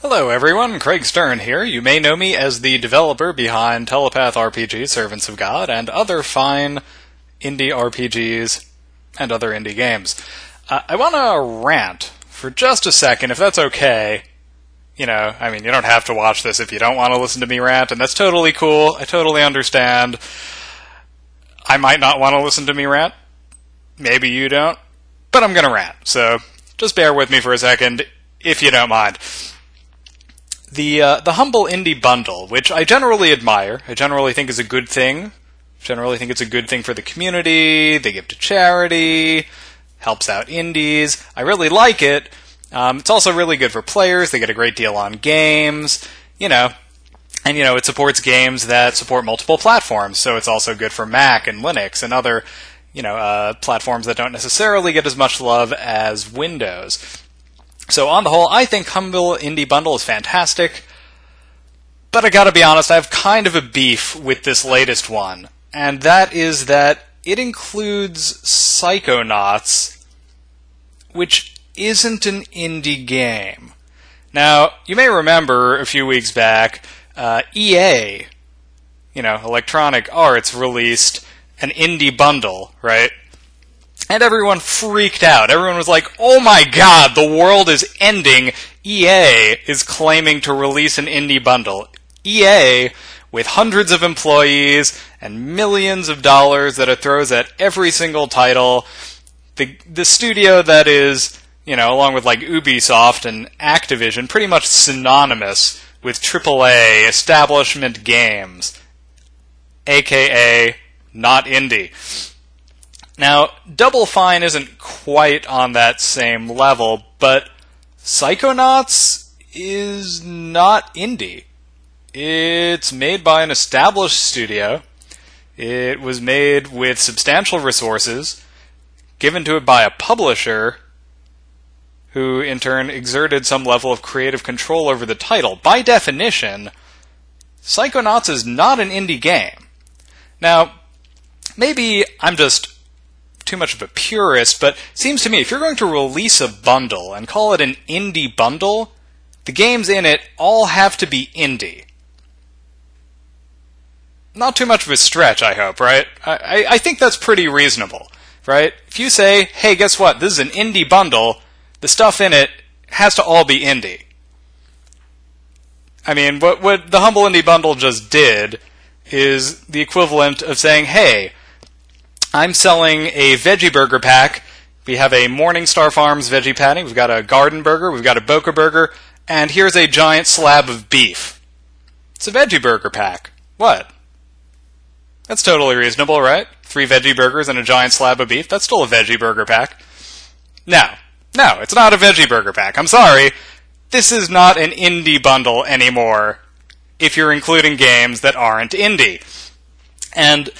Hello everyone, Craig Stern here. You may know me as the developer behind Telepath RPG, Servants of God, and other fine indie RPGs and other indie games. I want to rant for just a second, if that's okay. You don't have to watch this if you don't want to listen to me rant, and that's totally cool. I totally understand. I might not want to listen to me rant. Maybe you don't. But I'm going to rant, so just bear with me for a second, if you don't mind. The humble indie bundle, which I generally admire, I generally think is a good thing. Generally think it's a good thing for the community, they give to charity, helps out indies. I really like it. It's also really good for players, they get a great deal on games, and it supports games that support multiple platforms, so it's also good for Mac and Linux and other, platforms that don't necessarily get as much love as Windows. So on the whole, I think Humble Indie Bundle is fantastic, but I gotta be honest, I have kind of a beef with this latest one, and that is that it includes Psychonauts, which isn't an indie game. Now, you may remember a few weeks back, EA, Electronic Arts, released an indie bundle, right? And everyone freaked out. Everyone was like, oh my god, the world is ending. EA is claiming to release an indie bundle. EA, with hundreds of employees and millions of dollars that it throws at every single title. The studio that is, along with like Ubisoft and Activision, pretty much synonymous with AAA establishment games. AKA not indie. Now, Double Fine isn't quite on that same level, but Psychonauts is not indie. It's made by an established studio. It was made with substantial resources, given to it by a publisher, who in turn exerted some level of creative control over the title. By definition, Psychonauts is not an indie game. Now, maybe I'm just too much of a purist, but it seems to me if you're going to release a bundle and call it an indie bundle, the games in it all have to be indie. Not too much of a stretch, I hope, right? I think that's pretty reasonable, right? If you say, hey, guess what, this is an indie bundle, the stuff in it has to all be indie. I mean, what the Humble Indie Bundle just did is the equivalent of saying, hey, I'm selling a veggie burger pack. We have a Morningstar Farms veggie patty, we've got a garden burger, we've got a Boca burger, and here's a giant slab of beef. It's a veggie burger pack. What? That's totally reasonable, right? 3 veggie burgers and a giant slab of beef, that's still a veggie burger pack. No, it's not a veggie burger pack. I'm sorry. This is not an indie bundle anymore if you're including games that aren't indie. And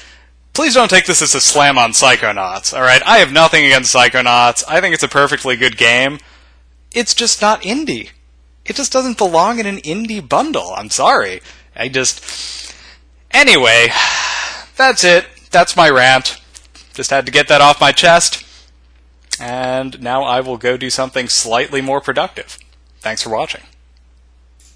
please don't take this as a slam on Psychonauts, alright? I have nothing against Psychonauts. I think it's a perfectly good game. It's just not indie. It just doesn't belong in an indie bundle. I'm sorry. Anyway, that's it. That's my rant. Just had to get that off my chest. And now I will go do something slightly more productive. Thanks for watching.